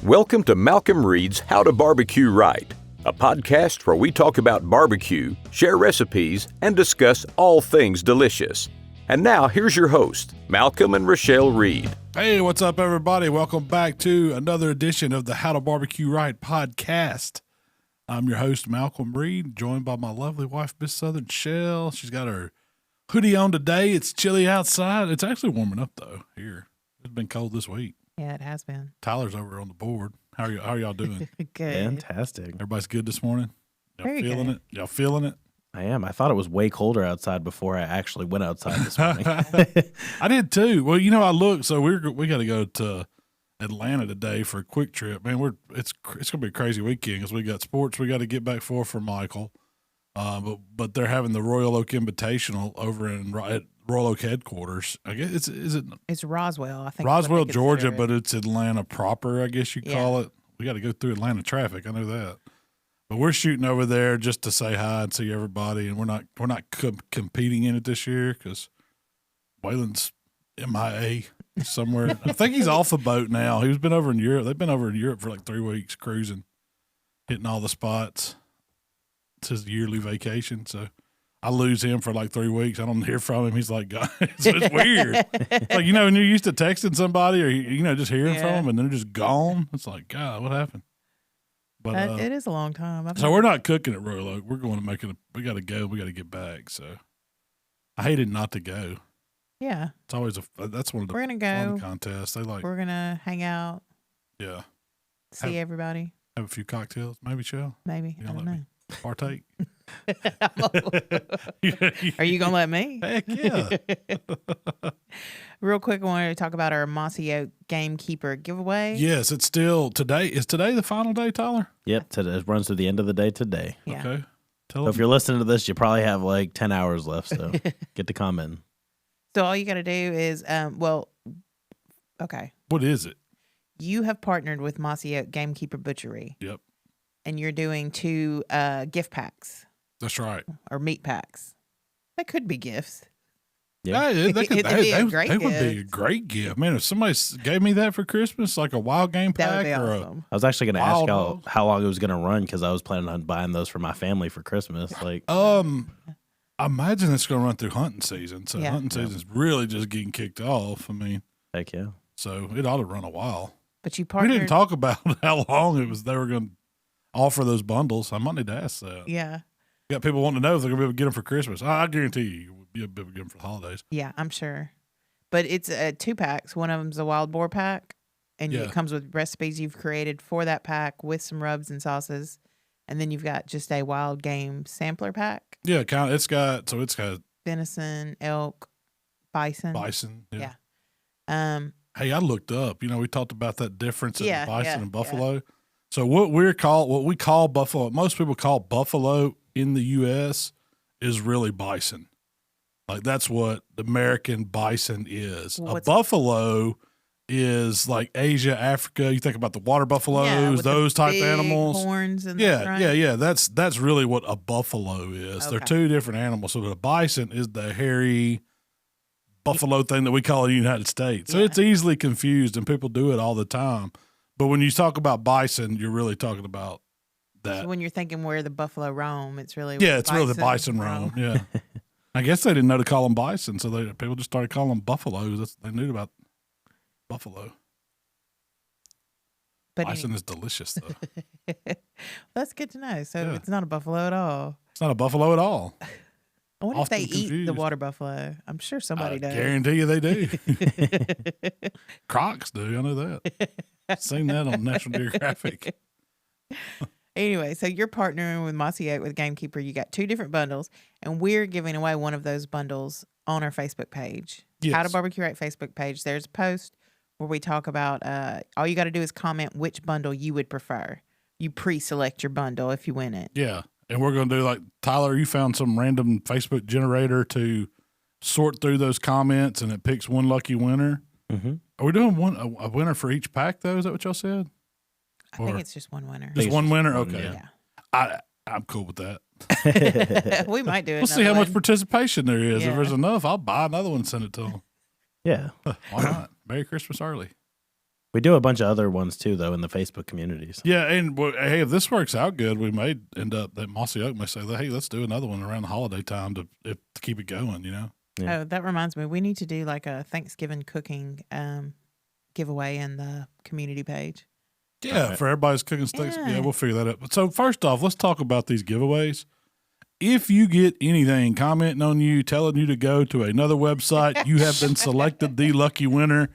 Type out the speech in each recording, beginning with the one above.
Welcome to Malcolm Reed's How to Barbecue Right, a podcast where we talk about barbecue, share recipes, and discuss all things delicious. And now, here's your host, Malcolm and Rochelle Reed. Hey, what's up, everybody? Welcome back to another edition of the How to Barbecue Right Podcast. I'm your host, Malcolm Reed, joined by my lovely wife, Miss Southern Shell. She's got her hoodie on today. It's chilly outside. It's actually warming up, though, here. It's been cold this week. Yeah, it has been. Tyler's over on the board. How are y'all doing? Good. Fantastic. Everybody's good this morning? Y'all Very feeling good. it? Y'all feeling it? I am. I thought it was way colder outside before I actually went outside this morning. I did too. Well, you know, I looked, so we got to go to Atlanta today for a quick trip. Man, it's gonna be a crazy weekend because we got sports we got to get back for Michael. But they're having the Royal Oak Invitational over at Royal Oak headquarters. I guess It's Roswell, I think. Roswell, Georgia, but it's Atlanta proper, I guess you call it. We got to go through Atlanta traffic. I know that. But we're shooting over there just to say hi and see everybody, and we're not competing in it this year because Waylon's MIA somewhere. I think he's off the boat now. He's been over in Europe. They've been over in Europe for like 3 weeks cruising, hitting all the spots. It's his yearly vacation, so I lose him for like 3 weeks. I don't hear from him. He's like, God, it's weird. It's like, you know, when you're used to texting somebody or, you know, just hearing from them and they're just gone. It's like, God, what happened? But it is a long time. So we're not cooking at Royal Oak. We're going to make it. We got to go. We got to get back. So I hated not to go. Yeah. It's always that's one of the We're gonna fun go. contests. They like. We're going to hang out, Yeah. see everybody. Have a few cocktails, maybe, Shell. Maybe. You I gonna don't let know. me partake? Are you going to let me? Heck yeah. Real quick, I wanted to talk about our Mossy Oak Gamekeeper giveaway. Yes, it's still today. Is today the final day, Tyler? Yep, it runs through the end of the day today. Yeah. Okay. Tell So if them. you're listening to this, you probably have like 10 hours left, so get to comment. So all you got to do is, okay. What is it? You have partnered with Mossy Oak Gamekeeper Butchery. Yep. And you're doing 2 gift packs That's right. or meat packs. That could be gifts. Yeah. They would It'd be a great be a gift. great gift. Man, if somebody gave me that for Christmas, like a wild game That pack would be or awesome. I was actually going to ask Wild y'all dogs. how long it was going to run because I was planning on buying those for my family for Christmas. Like, I imagine it's going to run through hunting season. So Yeah. hunting season's really just getting kicked off. I mean, heck yeah. so it ought to run a while. But you We partnered. didn't talk about how long it was they were going to offer those bundles. I might need to ask that. Yeah. You got people wanting to know if they're going to be able to get them for Christmas. I guarantee you will be able to get them for the holidays. Yeah, I'm sure. But it's 2 packs. One of them's a wild boar pack, and Yeah. it comes with recipes you've created for that pack with some rubs and sauces. And then you've got just a wild game sampler pack: Yeah, kind of. It's got venison, elk, bison. bison. Yeah. Yeah. Hey, I looked up. You know, we talked about that difference in Yeah, bison yeah, and buffalo. So what we call buffalo, most people call buffalo in the U.S. is really bison. Like that's what the American bison is. Well, a buffalo is like Asia, Africa. You think about the water buffaloes, with the those type big animals. horns and Yeah. That's really what a buffalo is. They're Okay. 2 different animals. So the bison is the hairy buffalo thing that we call in the United States. So Yeah. it's easily confused, and people do it all the time. But when you talk about bison, you're really talking about that. So when you're thinking where the buffalo roam, it's really It's really the bison roam. Yeah, I guess they didn't know to call them bison, so people just started calling them buffaloes. They knew about buffalo. But Bison is delicious, though. that's good to know. So Yeah. it's not a buffalo at all. It's not a buffalo at all. I wonder if they Often eat the confused. water buffalo. I'm sure somebody I does. guarantee you they do. Crocs do. I know that. Seen that on National Geographic. Anyway, so you're partnering with Mossy Oak with Gamekeeper. You got 2 different bundles, and we're giving away one of those bundles on our Facebook page. Yes. How to Barbecue Right Facebook page. There's a post where we talk about all you got to do is comment which bundle you would prefer. You pre-select your bundle if you win it. Yeah. And we're going to do like, Tyler, you found some random Facebook generator to sort through those comments, and it picks one lucky winner. Mm-hmm. Are we doing a winner for each pack, though? Is that what y'all said? I think Or- it's just one winner. Just one winner? Okay. Yeah. I'm cool with that. We might do it. We'll see how much participation there is. If Yeah. there's enough, I'll buy another one and send it to them. Yeah. Why not? Merry Christmas early. We do a bunch of other ones too, though, in the Facebook communities. Yeah, and hey, if this works out good, we may end up that Mossy Oak may say, "Hey, let's do another one around the holiday time to keep it going." You know. Yeah. Oh, that reminds me, we need to do like a Thanksgiving cooking giveaway in the community page. Yeah, for everybody's cooking steaks. Yeah, we'll figure that out. So first off, let's talk about these giveaways. If you get anything commenting on you, telling you to go to another website, you have been selected the lucky winner.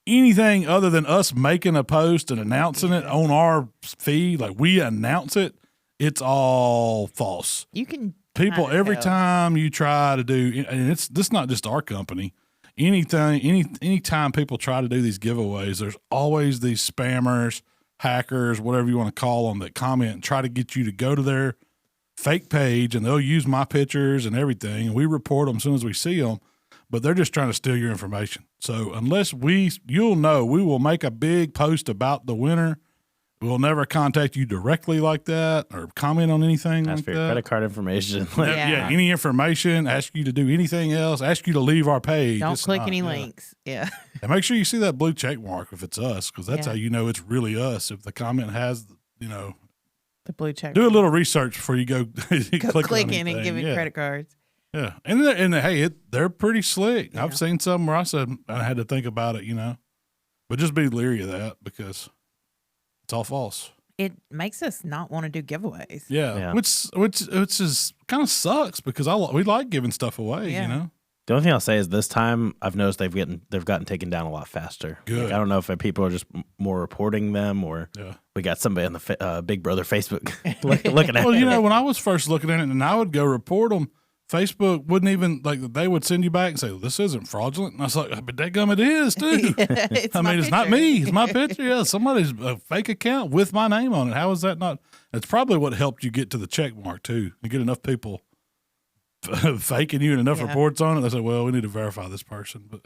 Anything other than us making a post and announcing it on our feed, like we announce it, it's all false. You can People every time you try to do, and this not just our company. Anytime people try to do these giveaways, there's always these spammers, hackers, whatever you want to call them, that comment and try to get you to go to their fake page, and they'll use my pictures and everything, and we report them as soon as we see them. But they're just trying to steal your information. So unless you'll know, we will make a big post about the winner. We'll never contact you directly like that or comment on anything Ask like for your that. credit card information. Yeah, any information, ask you to do anything else, ask you to leave our page. Don't It's click not, any links. Yeah. And make sure you see that blue check mark if it's us, because that's how you know it's really us. If the comment has, the blue check. do a little research before you go, click in and give it credit cards. Yeah, and hey, they're pretty slick. Yeah. I've seen some where I said I had to think about it, but just be leery of that because it's all false. It makes us not want to do giveaways. Yeah. Which is kind of sucks because we like giving stuff away. The only thing I'll say is this time I've noticed they've gotten taken down a lot faster. Good. Like, I don't know if people are just more reporting them or we got somebody on the Big Brother Facebook looking at it. Well, when I was first looking at it and I would go report them, Facebook wouldn't even, they would send you back and say, well, this isn't fraudulent. And I was like, but dadgum, it is too. It's not me. It's my picture. Yeah, somebody's a fake account with my name on it. How is that not? It's probably what helped you get to the check mark too. You get enough people faking you and enough reports on it. They say, well, we need to verify this person. But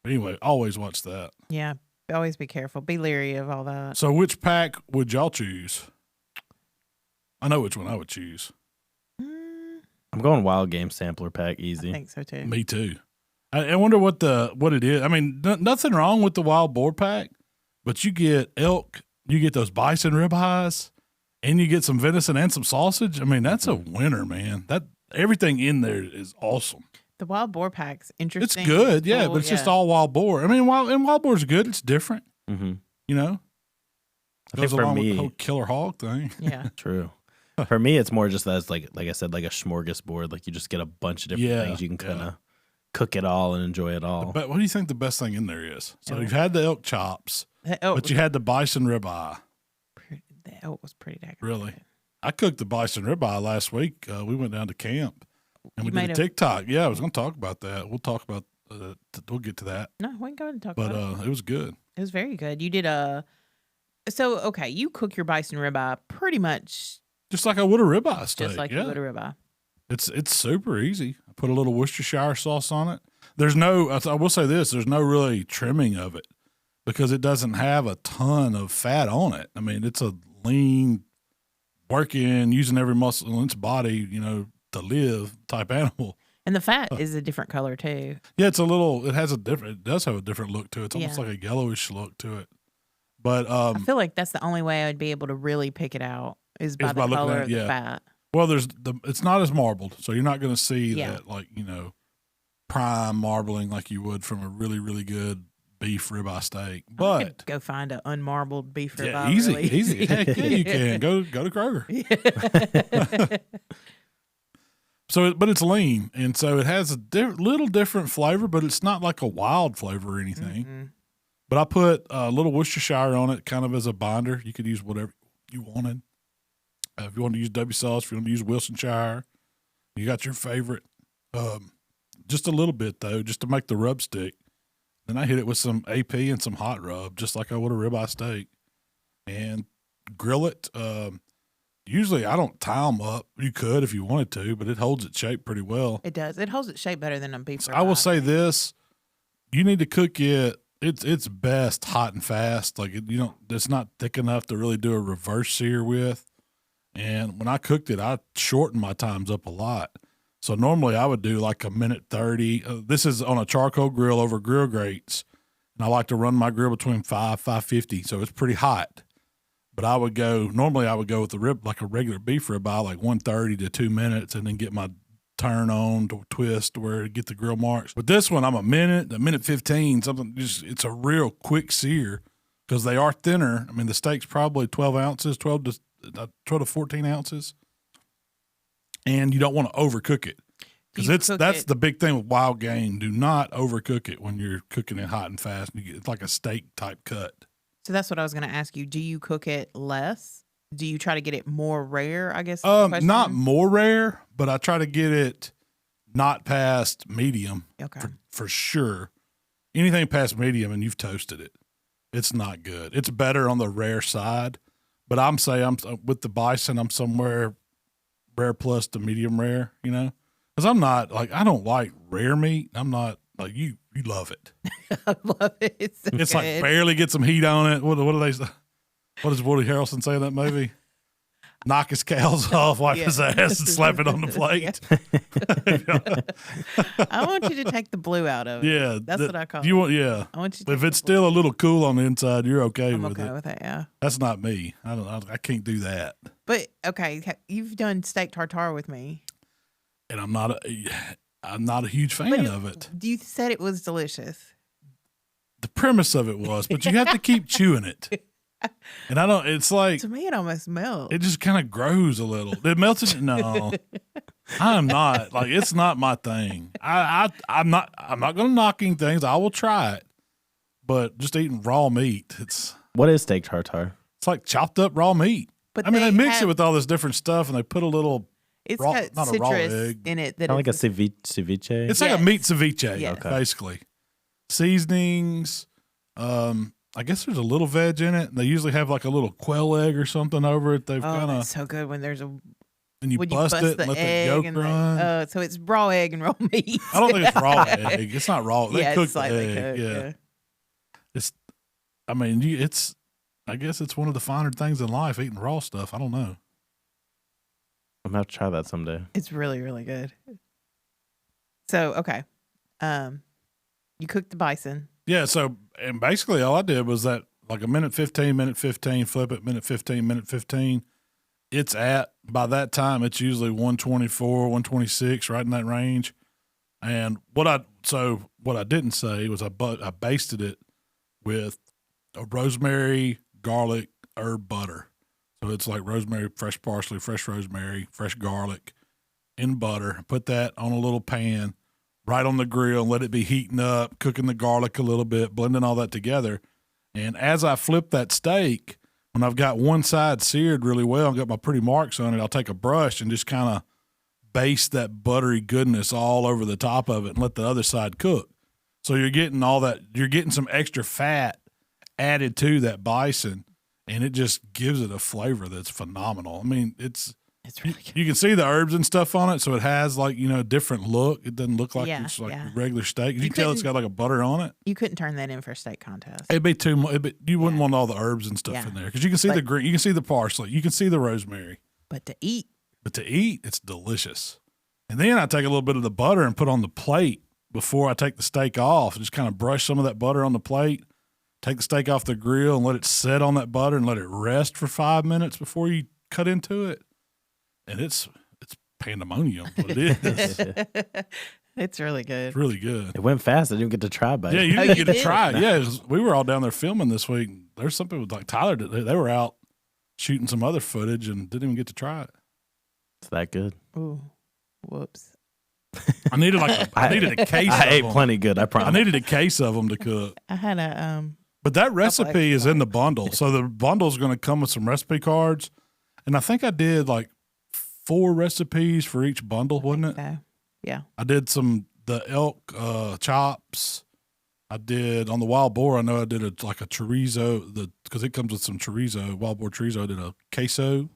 anyway, always watch that. Yeah, always be careful. Be leery of all that. So which pack would y'all choose? I know which one I would choose. I'm going wild game sampler pack easy. I think so too. Me too. I wonder what it is. I mean, nothing wrong with the wild boar pack, but you get elk, you get those bison ribeyes, and you get some venison and some sausage. I mean, that's a winner, man. Everything in there is awesome. The wild boar pack's interesting. It's good, but it's just all wild boar. I mean, wild boar's good. It's different. Mm-hmm. I think for me, with the whole killer hog thing. Yeah, true. For me, it's more just that it's like I said, like a smorgasbord. Like you just get a bunch of different things. You can kind of cook it all and enjoy it all. But what do you think the best thing in there is? So you've had the elk chops, but you had the bison ribeye. The elk was pretty dang Really? good. I cooked the bison ribeye last week. We went down to camp and we did a TikTok. Yeah, I was going to talk about that. We'll talk about. We'll get to that. No, we can go ahead and talk about it. But it was good. It was very good. You did you cook your bison ribeye pretty much just like I would a ribeye steak. Just like you would a ribeye. It's super easy. I put a little Worcestershire sauce on it. I will say this, there's no really trimming of it because it doesn't have a ton of fat on it. I mean, it's a lean, working, using every muscle in its body, to live type animal. And the fat is a different color too. Yeah, it does have a different look to it. It's almost like a yellowish look to it. But I feel like that's the only way I'd be able to really pick it out is by the color of the fat. Well, it's not as marbled, so you're not going to see that prime marbling like you would from a really, really good beef ribeye steak. But I could go find an unmarbled beef ribeye. Yeah, easy. Heck yeah, you can go to Kroger. But it's lean, and so it has a little different flavor, but it's not like a wild flavor or anything. Mm-hmm. But I put a little Worcestershire on it, kind of as a binder. You could use whatever you wanted. If you want to use W sauce, if you want to use Wilsonshire, you got your favorite. Just a little bit though, just to make the rub stick. Then I hit it with some AP and some hot rub, just like I would a ribeye steak, and grill it. Usually I don't tie them up. You could if you wanted to, but it holds its shape pretty well. It does. It holds its shape better than a beef ribeye. I will say this: you need to cook it. It's best hot and fast. Like it's not thick enough to really do a reverse sear with. And when I cooked it, I shortened my times up a lot. So normally I would do like a minute 30. This is on a charcoal grill over grill grates. And I like to run my grill between 550, so it's pretty hot. But normally I would go with the rib, like a regular beef ribeye, like 130 to 2 minutes, and then get my turn on to twist where to get the grill marks. But this one, I'm a minute 15, something, it's a real quick sear because they are thinner. I mean, the steak's probably 12 ounces, 12 to 14 ounces. And you don't want to overcook it. Because that's the big thing with wild game. Do not overcook it when you're cooking it hot and fast. It's like a steak type cut. So that's what I was going to ask you. Do you cook it less? Do you try to get it more rare, I guess? Not more rare, but I try to get it not past medium for sure. Anything past medium and you've toasted it, it's not good. It's better on the rare side, but I'm with the bison, I'm somewhere rare plus to medium rare, you know? Because I'm not like, I don't like rare meat. I'm not like you love it. I love it. It's like barely get some heat on it. What do they say? What does Woody Harrelson say in that movie? Knock his cows off, wipe his ass, and slap it on the plate. I want you to take the blue out of it. Yeah, that's what I call it. I want you. If it's still a little cool on the inside, you're okay with it. I'm okay with it. Yeah, that's not me. I can't do that. But okay, you've done steak tartare with me, and I'm not a huge fan of it. You said it was delicious. The premise of it was, but you have to keep chewing it. And it's like, to me, it almost melts. It just kind of grows a little. It melts it. No, I'm not like, it's not my thing. I'm not going to knock things. I will try it, but just eating raw meat. What is steak tartare? It's like chopped up raw meat. But I mean, they mix it with all this different stuff and they put a little, got not citrus a raw egg in it. Kind of like a ceviche. It's like a meat ceviche, basically. Seasonings, I guess there's a little veg in it. They usually have like a little quail egg or something over it. They've kind of so good when there's and you bust it and let the yolk run. So it's raw egg and raw meat. I don't think it's raw egg. It's not raw. They cook the egg. Cooked, It's. I mean, I guess it's one of the finer things in life, eating raw stuff. I don't know. I'm gonna have to try that someday. It's really, really good. So okay, you cooked the bison. Yeah, and basically all I did was that like a minute 15, flip it, minute 15. It's by that time, it's usually 124, 126, right in that range. And what I didn't say was I basted it with a rosemary, garlic, herb butter. So it's like rosemary, fresh parsley, fresh rosemary, fresh garlic in butter. Put that on a little pan right on the grill and let it be heating up, cooking the garlic a little bit, blending all that together. And as I flip that steak, when I've got one side seared really well and got my pretty marks on it, I'll take a brush and just kind of baste that buttery goodness all over the top of it and let the other side cook. So you're getting some extra fat added to that bison, and it just gives it a flavor that's phenomenal. I mean, it's really good. You can see the herbs and stuff on it, so it has like, a different look. It doesn't look like it's like regular steak. You can tell it's got like a butter on it. You couldn't turn that in for a steak contest. It'd be too much. You wouldn't want all the herbs and stuff in there because you can see the green, you can see the parsley, you can see the rosemary. But to eat, it's delicious. And then I take a little bit of the butter and put on the plate before I take the steak off. Just kind of brush some of that butter on the plate. Take the steak off the grill and let it sit on that butter and let it rest for 5 minutes before you cut into it. And it's pandemonium, what it is. It's really good. It's really good. It went fast. I didn't get to try it. Yeah, you didn't get to try it. Yeah, we were all down there filming this week. There's some people like Tyler, they were out shooting some other footage and didn't even get to try it. It's that good. Ooh, whoops. I needed a case. I ate plenty good. I promise. I needed a case of them to cook. I had a But that recipe is in the bundle, so the bundle is going to come with some recipe cards, and I think I did like 4 recipes for each bundle, wasn't it? So, yeah. I did the elk chops. I did on the wild boar. I know I did a chorizo because it comes with some chorizo, wild boar chorizo. I did a queso.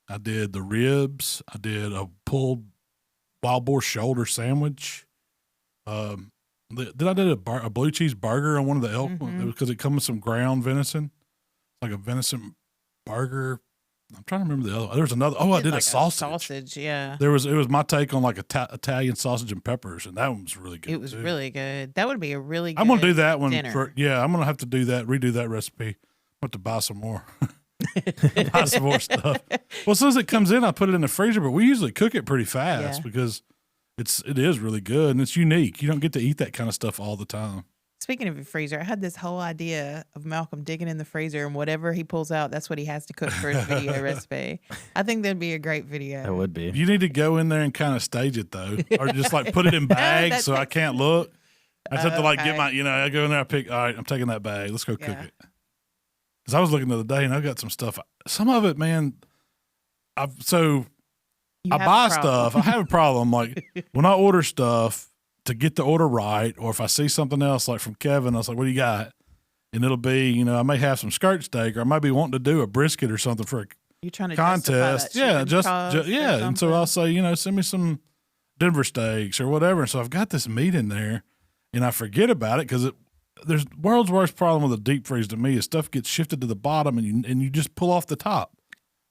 I did the ribs. I did a pulled wild boar shoulder sandwich. Then I did a blue cheese burger on one of the elk because it comes with some ground venison, like a venison burger. I'm trying to remember the other one. There's another. Oh, I did like a sausage. Sausage, yeah. It was my take on like Italian sausage and peppers, and that one was really good. It was really good. That would be a really good I'm going to do that one. dinner. I'm going to have to redo that recipe. I'm going to buy some more. Buy some more stuff. Well, as soon as it comes in, I put it in the freezer, but we usually cook it pretty fast because it is really good and it's unique. You don't get to eat that kind of stuff all the time. Speaking of a freezer, I had this whole idea of Malcolm digging in the freezer and whatever he pulls out, that's what he has to cook for his video recipe. I think that'd be a great video. That would be. You need to go in there and kind of stage it though, or just like put it in bags so I can't look. I just have to like get my, I go in there, I pick, all right, I'm taking that bag. Let's go cook it. Because I was looking the other day and I got some stuff. Some of it, man, I buy stuff. I have a problem. Like when I order stuff to get the order right, or if I see something else like from Kevin, I was like, what do you got? And it'll be, I may have some skirt steak or I might be wanting to do a brisket or something for You're trying to contest. And so I'll say, send me some Denver steaks or whatever. And so I've got this meat in there and I forget about it because there's world's worst problem with a deep freeze to me is stuff gets shifted to the bottom and you just pull off the top.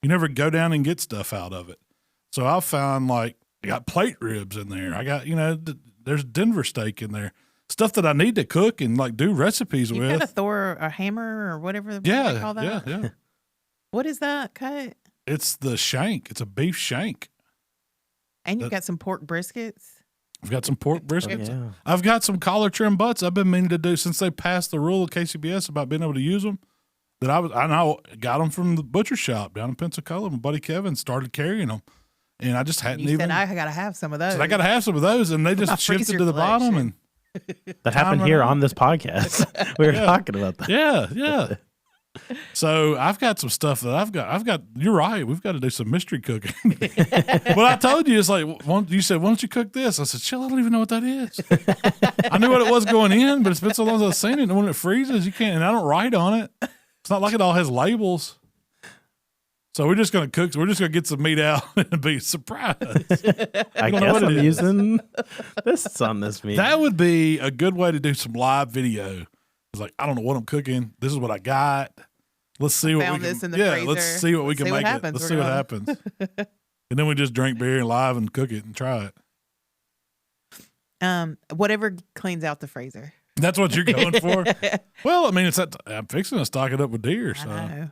You never go down and get stuff out of it. So I found I got plate ribs in there. I got, there's Denver steak in there. Stuff that I need to cook and do recipes with. You got a Thor, a hammer or whatever they call that? Yeah. What is that cut? It's the shank. It's a beef shank. And you've got some pork briskets. I've got some pork briskets. Yeah. I've got some collar trim butts I've been meaning to do since they passed the rule at KCBS about being able to use them. I got them from the butcher shop down in Pensacola. My buddy Kevin started carrying them. And I just hadn't said, I got to have some of those. So I got to have some of those. And they just shifted to the bottom. And that happened here on this podcast. We were talking about that. Yeah. So I've got some stuff that I've got. You're right. We've got to do some mystery cooking. But I told you, it's like, you said, why don't you cook this? I said, chill, I don't even know what that is. I knew what it was going in, but it's been so long since I've seen it. And when it freezes, you can't, and I don't write on it. It's not like it all has labels. So we're just going to cook. We're just going to get some meat out and be surprised. I guess I'm using this on this meat. That would be a good way to do some live video. It's like, I don't know what I'm cooking. This is what I got. Let's see what we can. Let's see what we can make it. Let's see what happens. And then we just drink beer and live and cook it and try it. Whatever cleans out the freezer. That's what you're going for. Well, I mean, I'm fixing to stock it up with deer, so I know.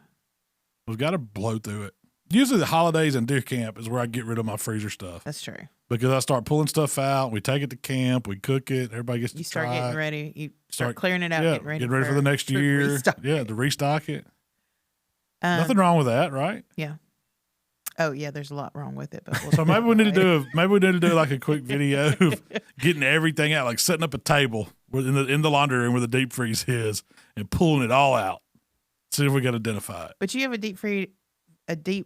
We've got to blow through it. Usually the holidays and deer camp is where I get rid of my freezer stuff. That's true. Because I start pulling stuff out. We take it to camp. We cook it. Everybody gets to try it. You start getting ready. You start clearing it out. Getting ready for the next year. To restock it. Nothing wrong with that, right? Yeah. Oh yeah, there's a lot wrong with it. But so maybe we need to do like a quick video of getting everything out, like setting up a table in the laundry room where the deep freeze is, and pulling it all out. See if we can identify it. But you have a deep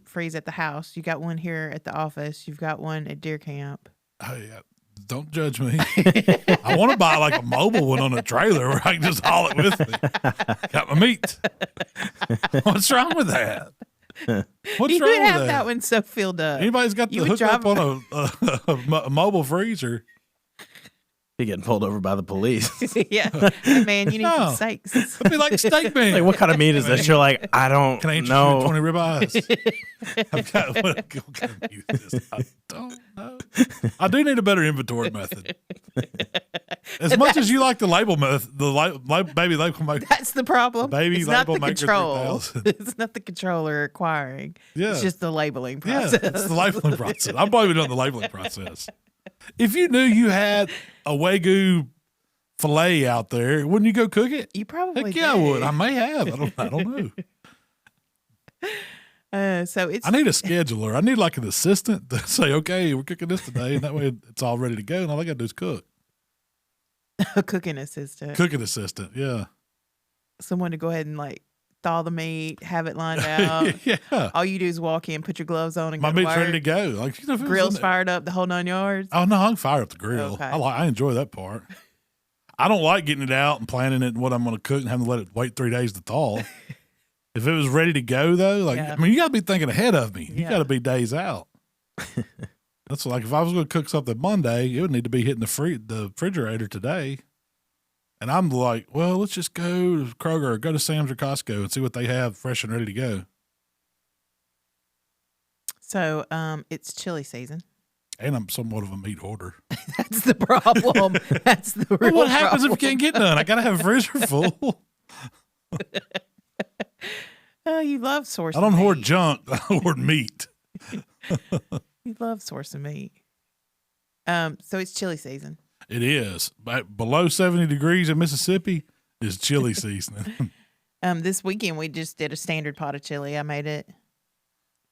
freeze at the house. You got one here at the office. You've got one at deer camp. Oh yeah. Don't judge me. I want to buy like a mobile one on a trailer where I can just haul it with me. Got my meat. What's wrong with that? What's wrong with that? That one so filled up. Anybody's got the hook up on a mobile freezer. You're getting pulled over by the police. Yeah. Hey, man, you need some steaks. It'd be like steak man. Like, what kind of meat is this? You're like, I don't know. Can I interest know. you in 20 ribeyes? I've got, what kind of meat is this? I don't know. I do need a better inventory method. As much as you like the label method, baby label maker. That's the problem. Baby label maker 3000. It's not the controller acquiring. Yeah. It's just the labeling process. Yeah, it's the labeling process. I'm probably doing the labeling process. If you knew you had a Wagyu filet out there, wouldn't you go cook it? You probably Heck yeah, I would. I may have. I don't know. So it's. I need a scheduler. I need like an assistant to say, okay, we're cooking this today, and that way it's all ready to go, and all I got to do is cook. A cooking assistant. Cooking assistant, yeah. Someone to go ahead and thaw the meat, have it lined out. Yeah. All you do is walk in, put your gloves on, and my go meat's to ready to go. Grill's fired up, the whole 9 yards. Oh no, I can fire up the grill. Okay. I enjoy that part. I don't like getting it out and planning it and what I'm going to cook and having to let it wait 3 days to thaw. If it was ready to go though, you got to be thinking ahead of me. You got to be days out. That's like if I was going to cook something Monday, it would need to be hitting the refrigerator today. And I'm like, well, let's just go to Kroger or go to Sam's or Costco and see what they have fresh and ready to go. So it's chili season. And I'm somewhat of a meat hoarder. That's the problem. That's the real What happens problem. if you can't get none? I got to have a freezer full. Oh, you love sourcing I don't hoard meat. junk. I hoard meat. You love sourcing meat. So it's chili season. It is. But below 70 degrees in Mississippi is chili season. This weekend we just did a standard pot of chili. I made it.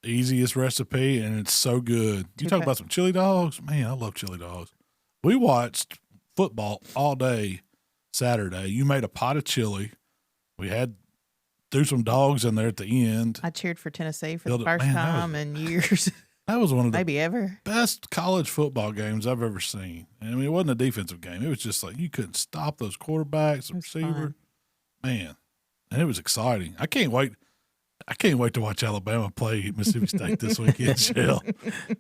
Easiest recipe, and it's so good. You talk about some chili dogs? Man, I love chili dogs. We watched football all day Saturday. You made a pot of chili. We threw some dogs in there at the end. I cheered for Tennessee for the first time in years. That was one of the maybe ever best college football games I've ever seen. I mean, it wasn't a defensive game. It was just like you couldn't stop those quarterbacks, the receiver. Man, and it was exciting. I can't wait to watch Alabama play Mississippi State this weekend, Shell.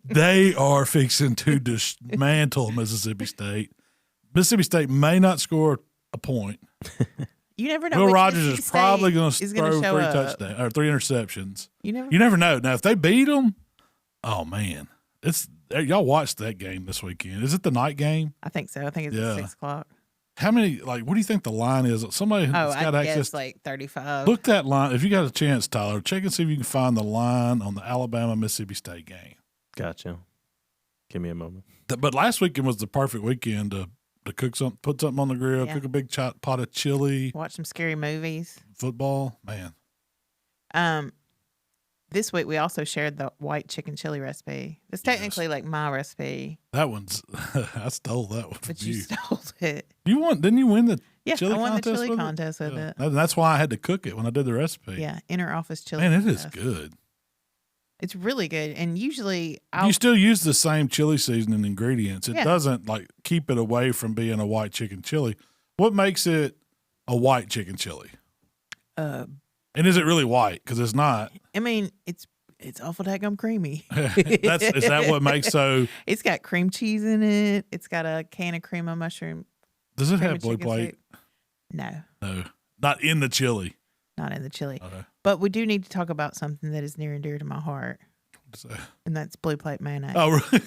They are fixing to dismantle Mississippi State. Mississippi State may not score a point. You never know. Will Rogers is probably going to throw 3 touchdowns or 3 interceptions. You never know. Now, if they beat them, oh man, y'all watched that game this weekend. Is it the night game? I think so. I think it's at 6 o'clock. How many? What do you think the line is? Somebody that's got access. Like 35. Look that line. If you got a chance, Tyler, check and see if you can find the line on the Alabama Mississippi State game. Gotcha. Give me a moment. But last weekend was the perfect weekend to cook something, put something on the grill, cook a big pot of chili, watch some scary movies, football. Man. This week we also shared the white chicken chili recipe. It's technically like my recipe. That one's I stole that one. But you stole it. Didn't you win the I chili won contest? The chili contest with it. And that's why I had to cook it when I did the recipe. Yeah, inter-office chili. Man, it is good. It's really good. And usually you still use the same chili seasoning ingredients. It doesn't keep it away from being a white chicken chili. What makes it a white chicken chili? And is it really white? Because it's not. I mean, it's awful daggum creamy. Is that what makes so? It's got cream cheese in it. It's got a can of cream of mushroom. Does it have blue plate? No. No, not in the chili. Not in the chili. Okay. But we do need to talk about something that is near and dear to my heart. What's that? And that's blue plate mayonnaise. Oh, really?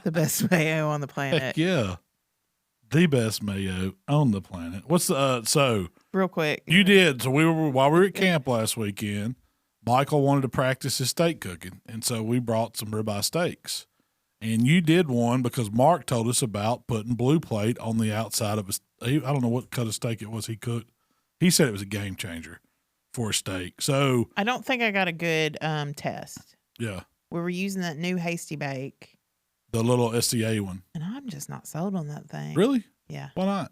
The best mayo on the planet. Heck yeah. The best mayo on the planet. What's so real quick. You did. So while we were at camp last weekend, Michael wanted to practice his steak cooking. And so we brought some ribeye steaks. And you did one because Mark told us about putting blue plate on the outside of I don't know what cut of steak it was he cooked. He said it was a game changer for a steak. So I don't think I got a good test. Yeah. We were using that new Hasty Bake. The little SCA one. And I'm just not sold on that thing. Really? Yeah. Why not?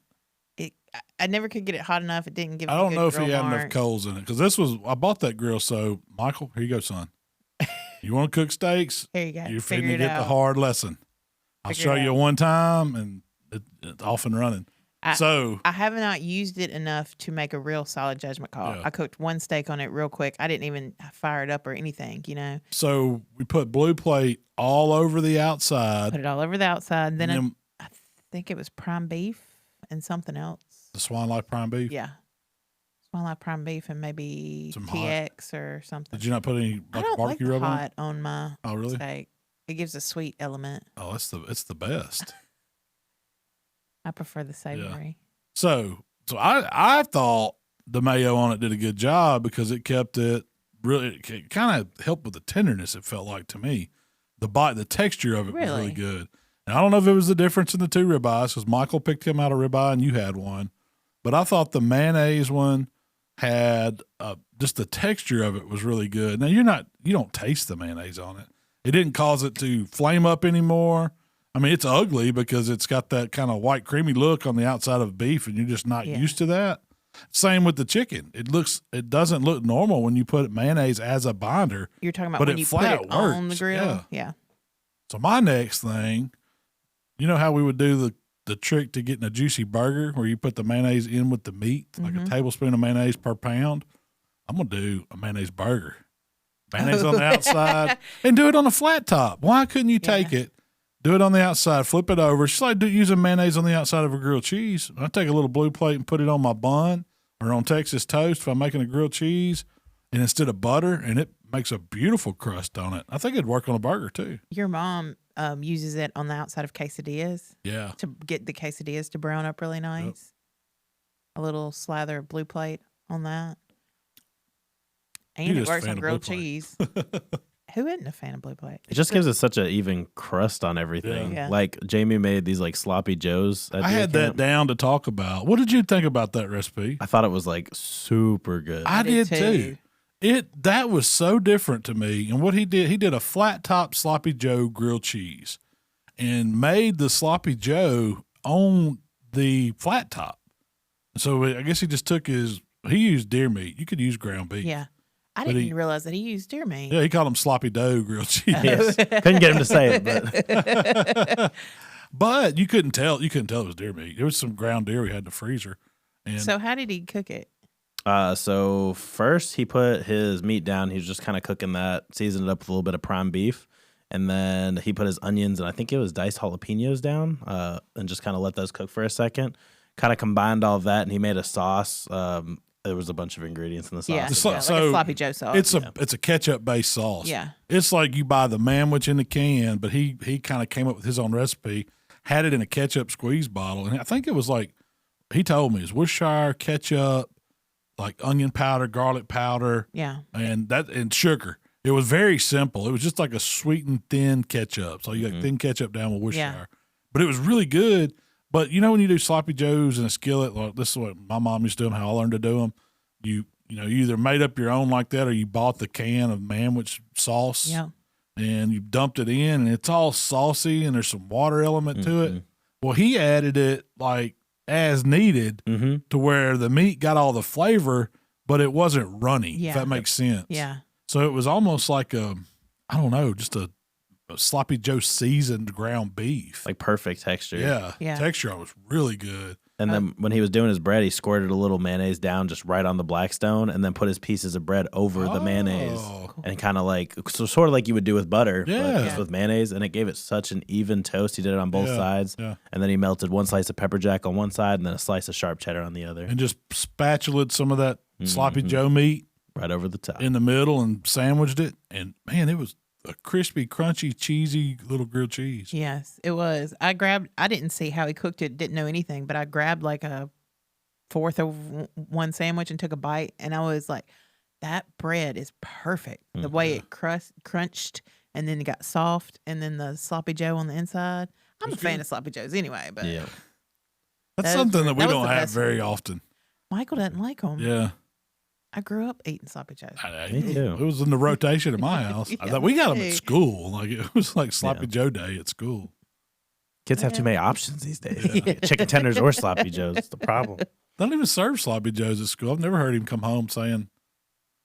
I never could get it hot enough. It didn't give me I don't know if he had mark. enough coals in it. Because I bought that grill. So, Michael, here you go, son. You want to cook steaks? Here you go. You're finna get the hard lesson. I'll show you one time, and it's off and running. I have not used it enough to make a real solid judgment call. Yeah. I cooked one steak on it real quick. I didn't even fire it up or anything, So we put blue plate all over the outside. Put it all over the outside. Then I think it was prime beef and something else. The Swan Life prime beef? Yeah. Swan Life prime beef and maybe some TX or something. Did you not put any barbecue rub hot on my really? steak. It gives a sweet element. Oh, it's the best. I prefer the savory. Yeah. So I thought the mayo on it did a good job because it kept it really, it kind of helped with the tenderness. It felt like to me, the texture of it was really good. And I don't know if it was the difference in the two ribeyes because Michael picked him out a ribeye and you had one, but I thought the mayonnaise one had just the texture of it was really good. Now you don't taste the mayonnaise on it. It didn't cause it to flame up anymore. I mean, it's ugly because it's got that kind of white creamy look on the outside of beef, and you're just not used to that. Same with the chicken. It doesn't look normal when you put mayonnaise as a binder. You're talking about when you put it on the grill? Yeah. So my next thing, you know how we would do the trick to getting a juicy burger where you put the mayonnaise in with the meat, like a tablespoon of mayonnaise per pound? I'm going to do a mayonnaise burger. Mayonnaise on the outside and do it on a flat top. Why couldn't you take it? Do it on the outside, flip it over. It's just like using mayonnaise on the outside of a grilled cheese. I take a little blue plate and put it on my bun or on Texas toast if I'm making a grilled cheese, and instead of butter, and makes a beautiful crust on it. I think it'd work on a burger too. Your mom uses it on the outside of quesadillas. Yeah. To get the quesadillas to brown up really nice. Yep. A little slather of Blue Plate on that. And it works on grilled cheese. Who isn't a fan of Blue Plate? It just gives it such an even crust on everything. Yeah. Like Jamie made these like sloppy joes. I had that down to talk about. What did you think about that recipe? I thought it was like super good. I did too. That was so different to me. And what he did a flat top sloppy Joe grilled cheese and made the sloppy Joe on the flat top. So I guess he just he used deer meat. You could use ground beef. Yeah. I didn't realize that he used deer meat. Yeah, he called them sloppy dough grilled cheese. Yes. Couldn't get him to say it, but but you couldn't tell it was deer meat. There was some ground deer we had in the freezer. And so how did he cook it? So first he put his meat down. He was just kind of cooking that, seasoned it up with a little bit of prime beef. And then he put his onions and I think it was diced jalapenos down and just kind of let those cook for a second. Kind of combined all of that and he made a sauce. There was a bunch of ingredients in the sauce. Yeah, so, like a sloppy Joe sauce. It's a ketchup-based sauce. Yeah. It's like you buy the manwich in the can, but he kind of came up with his own recipe, had it in a ketchup squeeze bottle. And I think it was like, he told me, it's Worcestershire, ketchup, like onion powder, garlic powder, and sugar. It was very simple. It was just like a sweetened thin ketchup. So you got thin ketchup down with Worcestershire. But it was really good. But you know when you do sloppy joes in a skillet, like this is what my mom used to do and how I learned to do them. You either made up your own like that or you bought the can of manwich sauce. Yeah. And you dumped it in and it's all saucy and there's some water element to it. Well, he added it like as needed to where the meat got all the flavor, but it wasn't runny, if that makes sense. Yeah. So it was almost like just a sloppy Joe seasoned ground beef. Like perfect texture. Yeah. Texture was really good. And then when he was doing his bread, he squirted a little mayonnaise down just right on the Blackstone and then put his pieces of bread over the mayonnaise. And kind of like, so sort of like you would do with butter, but just with mayonnaise. And it gave it such an even toast. He did it on both sides. Yeah. And then he melted one slice of pepper jack on one side and then a slice of sharp cheddar on the other. And just spatulaed some of that sloppy Joe meat right over the top in the middle and sandwiched it. And man, it was a crispy, crunchy, cheesy little grilled cheese. Yes, it was. I didn't see how he cooked it, didn't know anything, but I grabbed like a fourth of one sandwich and took a bite. And I was like, that bread is perfect. The way it crunched and then it got soft and then the sloppy Joe on the inside. I'm a fan of sloppy Joes anyway, but that's something that we don't have very often. Michael doesn't like them. Yeah. I grew up eating sloppy Joes. Me too. It was in the rotation at my house. We got them at school. Like it was like sloppy Joe day at school. Kids have too many options these days. Chicken tenders or sloppy joes. It's the problem. They don't even serve sloppy joes at school. I've never heard him come home saying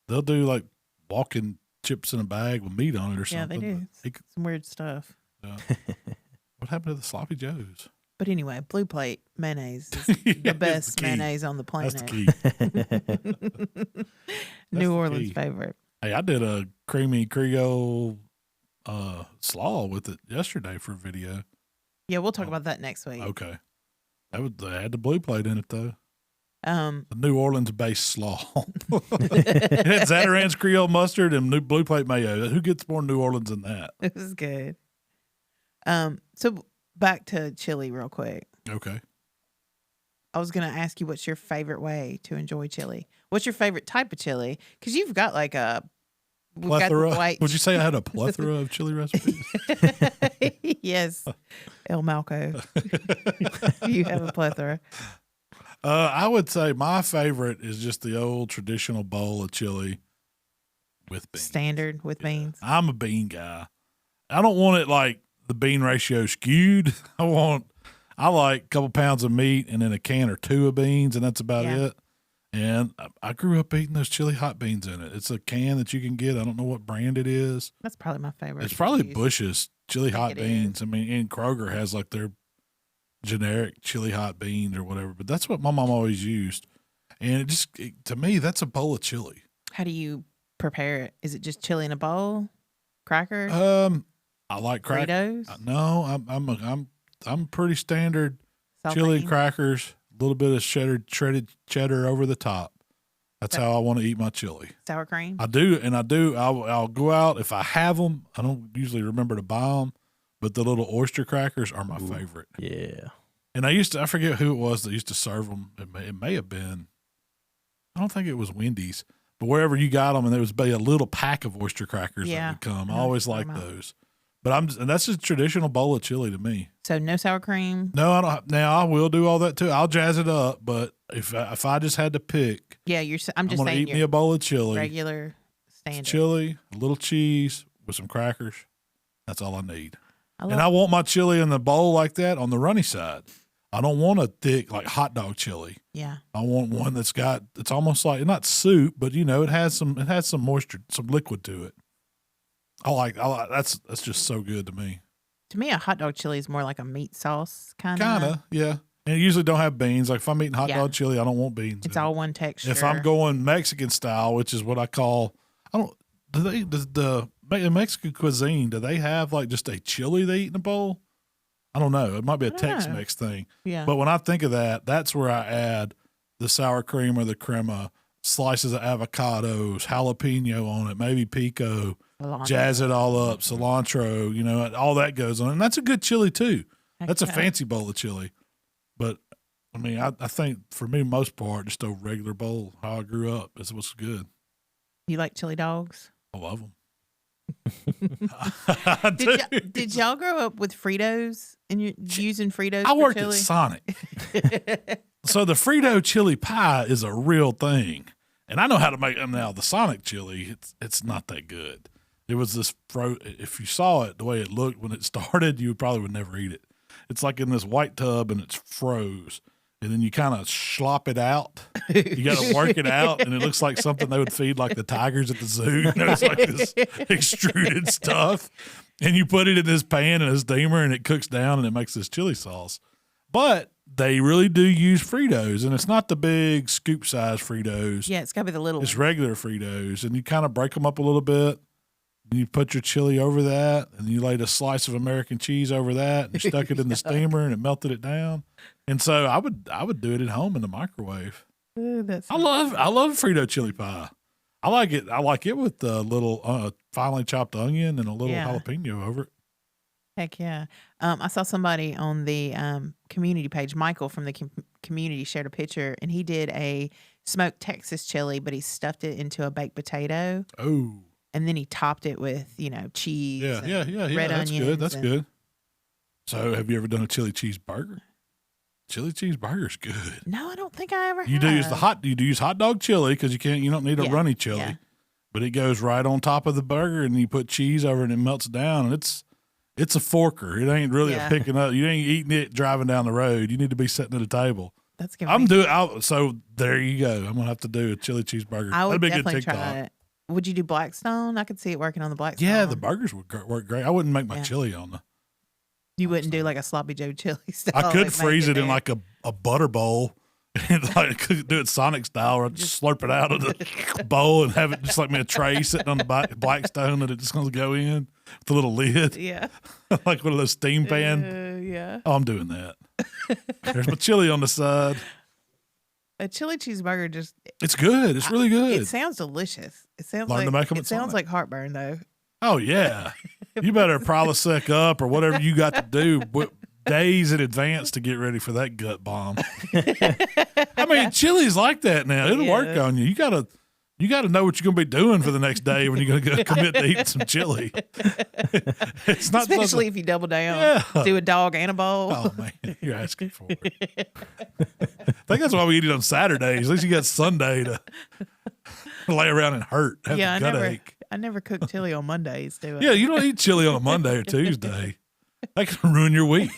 they'll do like walking chips in a bag with meat on it or something. Yeah, they do. Some weird stuff. What happened to the sloppy joes? But anyway, Blue Plate mayonnaise is the best mayonnaise on the planet. That's the key. New Orleans favorite. Hey, I did a creamy Creole slaw with it yesterday for a video. Yeah, we'll talk about that next week. Okay. They had the Blue Plate in it though. The New Orleans based slaw. It had Zatarain's Creole mustard and new Blue Plate mayo. Who gets more New Orleans than that? It was good. So back to chili real quick. Okay. I was going to ask you what's your favorite way to enjoy chili? What's your favorite type of chili? Because you've got like a plethora. Would you say I had a plethora of chili recipes? Yes. El Malco. You have a plethora. I would say my favorite is just the old traditional bowl of chili with beans. Standard with beans. I'm a bean guy. I don't want it like the bean ratio skewed. I like a couple pounds of meat and then a can or two of beans, and that's about it. And I grew up eating those chili hot beans in it. It's a can that you can get. I don't know what brand it is. That's probably my favorite. It's probably Bush's chili hot beans. Is. I mean, and Kroger has like their generic chili hot beans or whatever, but that's what my mom always used. And to me, that's a bowl of chili. How do you prepare it? Is it just chili in a bowl? Crackers? I like crackers. Fritos? No, I'm pretty standard. Saltine? Chili crackers, a little bit of shredded cheddar over the top. That's how I want to eat my chili. Sour cream? I do. I'll go out. If I have them, I don't usually remember to buy them, but the little oyster crackers are my favorite. Yeah. And I forget who it was that used to serve them. It may have been, I don't think it was Wendy's, but wherever you got them, and there was a little pack of oyster crackers that would come. I always liked those. But and that's just a traditional bowl of chili to me. So no sour cream? No, I don't. Now I will do all that too. I'll jazz it up, but if I just had to pick, Yeah, I'm just gonna saying eat me a bowl of chili, regular standard. chili, a little cheese with some crackers. That's all I need. And I want my chili in the bowl like that on the runny side. I don't want a thick like hot dog chili. Yeah. I want one it's almost like not soup, but it has some moisture, some liquid to it. I like that's just so good to me. To me, a hot dog chili is more like a meat sauce kind of. Kinda, yeah. And it usually don't have beans. Like if I'm eating hot dog chili, I don't want beans. It's all one texture. If I'm going Mexican style, which is what I call, the Mexican cuisine, do they have like just a chili they eat in a bowl? I don't know. It might be a Tex-Mex thing. Yeah. But when I think of that, that's where I add the sour cream or the crema, slices of avocados, jalapeno on it, maybe pico, jazz it all up, cilantro, all that goes on. And that's a good chili too. That's a fancy bowl of chili. But I mean, I think for me, most part, just a regular bowl, how I grew up, is what's good. You like chili dogs? I love them. Did y'all grow up with Fritos and you using Fritos? I worked chili? at Sonic. So the Frito chili pie is a real thing. And I know how to make them now. The Sonic chili, it's not that good. It was this if you saw it the way it looked when it started, you probably would never eat it. It's like in this white tub and it's froze. And then you kind of slop it out. You got to work it out, and it looks like something they would feed like the tigers at the zoo. It's like this extruded stuff. And you put it in this pan and a steamer, and it cooks down, and it makes this chili sauce. But they really do use Fritos, and it's not the big scoop size Fritos. Yeah, it's got to be the little It's regular Fritos, and you kind of break them up a little bit. And you put your chili over that, and you laid a slice of American cheese over that, and you stuck it in the steamer, and it melted it down. And so I would do it at home in the microwave. Ooh, I love Frito chili pie. I like it. I like it with a little finely chopped onion and a little jalapeno over it. Heck yeah. I saw somebody on the community page, Michael from the community, shared a picture, and he did a smoked Texas chili, but he stuffed it into a baked potato. Oh. And then he topped it with, cheese. Yeah. Red That's onions. good. That's good. So have you ever done a chili cheese burger? Chili cheese burger's good. No, I don't think I ever have. You do use hot dog chili because you don't need a runny chili. Yeah. But it goes right on top of the burger, and you put cheese over it, and it melts down, and it's a forker. It ain't really a picking up. You ain't eating it driving down the road. You need to be sitting at a table. That's good. So there you go. I'm gonna have to do a chili cheeseburger. I would That'd be definitely a good TikTok. try it. Would you do Blackstone? I could see it working on the Blackstone. Yeah, the burgers would work great. I wouldn't make my chili on the. You wouldn't do like a sloppy Joe chili style. I could freeze it in like a butter bowl and like do it Sonic style, or just slurp it out of the bowl and have it just like a tray sitting on the Blackstone that it just gonna go in with a little lid. Yeah. Like one of those steam pan. Yeah. Oh, I'm doing that. There's my chili on the side. A chili cheeseburger it's good. It's really good. It sounds delicious. It sounds like heartburn though. Oh yeah. You better Prilosec up or whatever you got to do days in advance to get ready for that gut bomb. I mean, chili's like that now. It'll work on you. You gotta know what you're gonna be doing for the next day when you're gonna commit to eating some chili. It's not especially if you double down. Yeah. Do a dog and a bowl. Oh man, you're asking for it. I think that's why we eat it on Saturdays. At least you got Sunday to lay around and hurt. Have a gut ache. I never cook chili on Mondays, do I? Yeah, you don't eat chili on a Monday or Tuesday. That can ruin your week.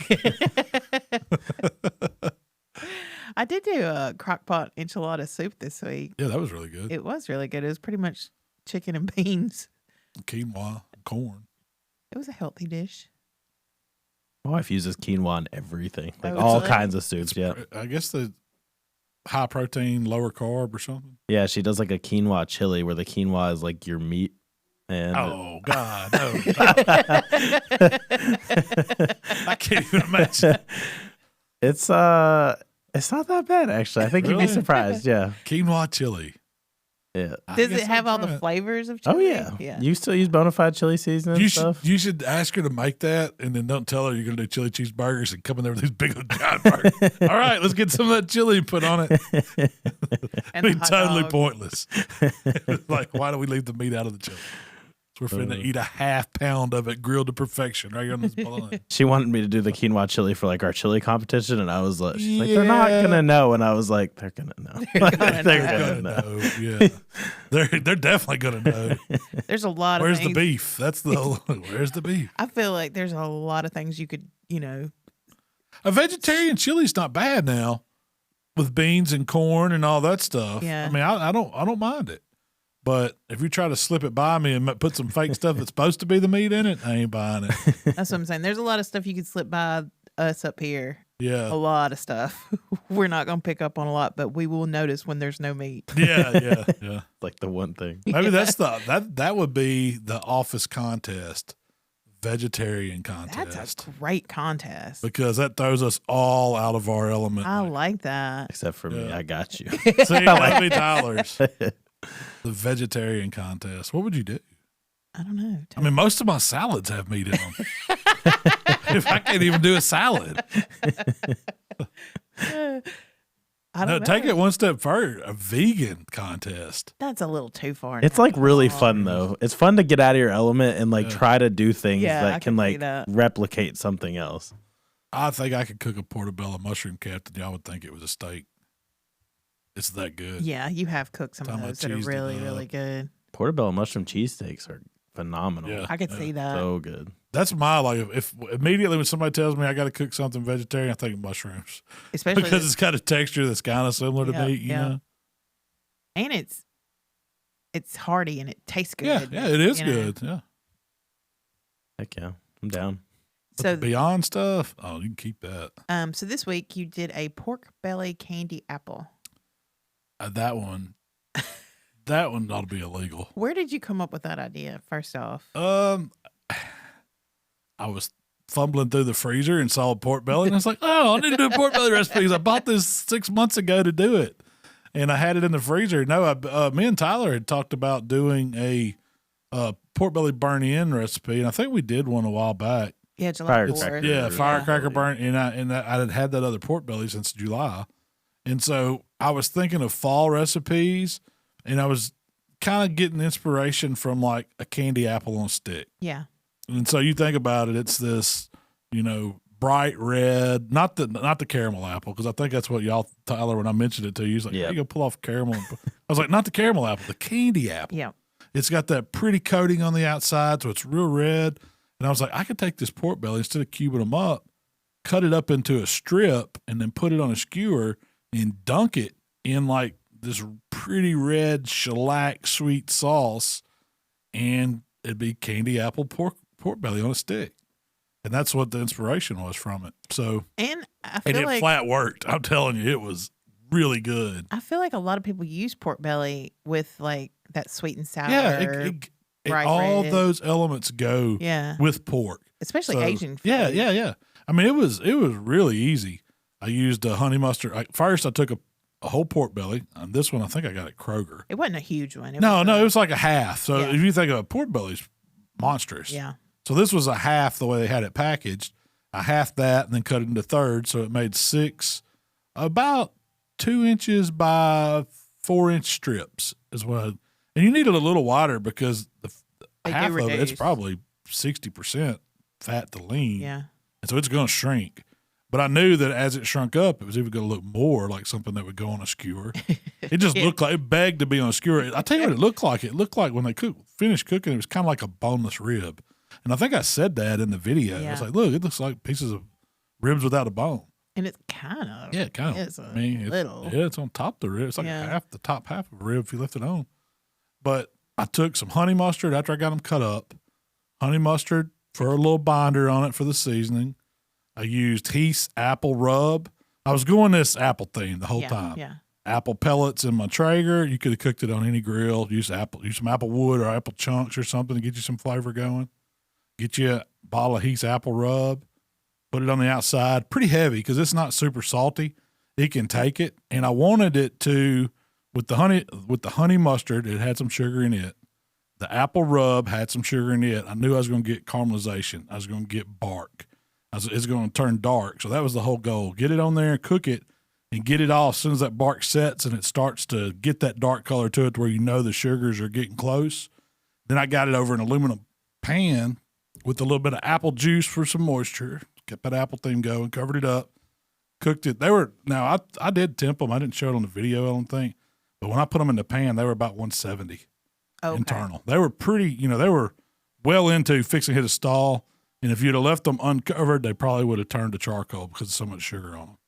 I did do a crockpot enchilada soup this week. Yeah, that was really good. It was really good. It was pretty much chicken and beans. Quinoa, corn. It was a healthy dish. My wife uses quinoa in everything. Like all kinds of soups, I guess the high protein, lower carb or something. Yeah, she does like a quinoa chili where the quinoa is like your meat. And oh God, no! I can't even imagine. It's not that bad actually. I think you'd be surprised. Yeah, quinoa chili. Yeah. Does it have all the flavors of chili? Oh, yeah. You still use bona fide chili seasoning and stuff? You should ask her to make that, and then don't tell her you're going to do chili cheeseburgers and come in there with these big old giant burgers. All right, let's get some of that chili and put on it. And It'd be totally pointless. Like, why do we leave the meat out of the chili? So we're finna eat a half pound of it grilled to perfection right here on this bun. She wanted me to do the quinoa chili for like our chili competition, and I was like, she's like, they're not gonna know, and I I was like, they're gonna know. They're gonna know. Yeah, they're definitely gonna know. There's a lot of Where's things. the beef? That's the where's the beef? I feel like there's a lot of things you could, A vegetarian chili's not bad now, with beans and corn and all that stuff. Yeah. I mean, I don't mind it. But if you try to slip it by me and put some fake stuff that's supposed to be the meat in it, I ain't buying it. That's what I'm saying. There's a lot of stuff you could slip by us up here. Yeah. A lot of stuff. We're not going to pick up on a lot, but we will notice when there's no meat. Yeah. Like the one thing. Maybe that's that would be the office contest, vegetarian contest. That's a great contest. Because that throws us all out of our element. I like that. Except for me, I got you. See, that'd be Tyler's. The vegetarian contest. What would you do? I don't know. I mean, most of my salads have meat in them. If I can't even do a salad. I don't know. Take it one step further. A vegan contest. That's a little too far. It's like really fun though. It's fun to get out of your element and like try to do things that can like replicate something else. I think I could cook a portobello mushroom captain. Y'all would think it was a steak. It's that good. Yeah, you have cooked some of those that are really, really good. Portobello mushroom cheesesteaks are phenomenal. Yeah, I could see that. So good. That's my if immediately when somebody tells me I got to cook something vegetarian, I think mushrooms, especially because it's got a texture that's kind of similar to meat, you know. And it's hearty and it tastes good. Yeah, it is good. Yeah. Heck yeah, I'm down. But so Beyond stuff, you can keep that. So this week you did a pork belly candy apple. That one ought to be illegal. Where did you come up with that idea? First off, I was fumbling through the freezer and saw a pork belly, and I was like, "Oh, I need to do a pork belly recipe." Because I bought this 6 months ago to do it, and I had it in the freezer. No, me and Tyler had talked about doing a pork belly burn-in recipe, and I think we did one a while back. Yeah, July 4th. Yeah, firecracker burn, and I had that other pork belly since July. And so I was thinking of fall recipes, and I was kind of getting inspiration from like a candy apple on a stick. Yeah. And so you think about it, it's this, bright red, not the caramel apple, because I think that's what y'all, Tyler, when I mentioned it to you, he's like, you go pull off caramel. I was like, not the caramel apple, the candy apple. Yeah. It's got that pretty coating on the outside, so it's real red. And I was like, I could take this pork belly, instead of cubing them up, cut it up into a strip, and then put it on a skewer and dunk it in like this pretty red shellac sweet sauce, and it'd be candy apple pork belly on a stick. And that's what the inspiration was from it. So and it flat worked. I'm telling you, it was really good. I feel like a lot of people use pork belly with like that sweet and sour. Yeah, all those elements go with pork, especially Asian food. Yeah. I mean, it was really easy. I used a honey mustard. First, I took a whole pork belly. On this one, I think I got it Kroger. It wasn't a huge one. It was like a half. So if you think of a pork belly's monstrous. Yeah. So this was a half the way they had it packaged. I halved that and then cut it into thirds. So it made 6 about 2 inches by 4 inch strips is what and you need it a little wider because the half of it, it's probably 60% fat to lean. Yeah. And so it's going to shrink. But I knew that as it shrunk up, it was even going to look more like something that would go on a skewer. It just looked like it begged to be on a skewer. I tell you what it looked like. It looked like when they finished cooking, it was kind of like a boneless rib. And I think I said that in the video. Yeah. I was like, look, it looks like pieces of ribs without a bone. And it's kind of. Yeah, kind of. It's little. It's on top of the rib. It's like the top half of a rib if you lift it on. But I took some honey mustard after I got them cut up. Honey mustard for a little binder on it for the seasoning. I used Heath's apple rub. I was going this apple theme the whole time. Yeah. Apple pellets in my Traeger. You could have cooked it on any grill. Use some apple wood or apple chunks or something to get you some flavor going. Get you a bottle of Heath's apple rub. Put it on the outside. Pretty heavy because it's not super salty. It can take it. And I wanted it to with the honey mustard, it had some sugar in it. The apple rub had some sugar in it. I knew I was going to get caramelization. I was going to get bark. It's going to turn dark. So that was the whole goal. Get it on there, cook it, and get it off as soon as that bark sets and it starts to get that dark color to it to where you know the sugars are getting close. Then I got it over an aluminum pan with a little bit of apple juice for some moisture. Kept that apple thing going, covered it up, cooked it. I did temp them. I didn't show it on the video, I don't think. But when I put them in the pan, they were about 170 internal. They were pretty, they were well into fixing to hit a stall. And if you'd have left them uncovered, they probably would have turned to charcoal because of so much sugar on them.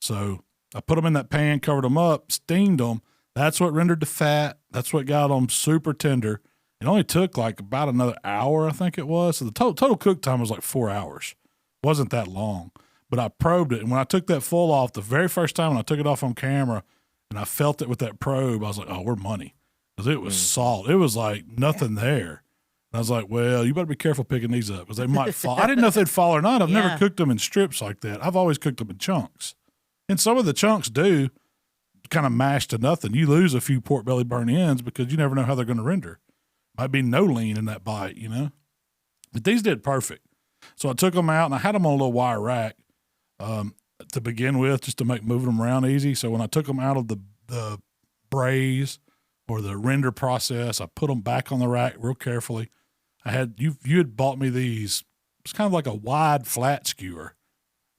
So I put them in that pan, covered them up, steamed them. That's what rendered the fat. That's what got them super tender. It only took like about another hour, I think it was. So the total cook time was like 4 hours. Wasn't that long. But I probed it. And when I took that full off, the very first time when I took it off on camera and I felt it with that probe, I was like, oh, we're money. Because it was salt. It was like nothing there. And I was like, well, you better be careful picking these up because they might fall. I didn't know if they'd fall or not. I've never cooked them in strips like that. I've always cooked them in chunks. And some of the chunks do kind of mash to nothing. You lose a few pork belly burn ends because you never know how they're going to render. Might be no lean in that bite, But these did perfect. So I took them out and I had them on a little wire rack to begin with just to make moving them around easy. So when I took them out of the braise or the render process, I put them back on the rack real carefully. You had bought me these. It's kind of like a wide flat skewer.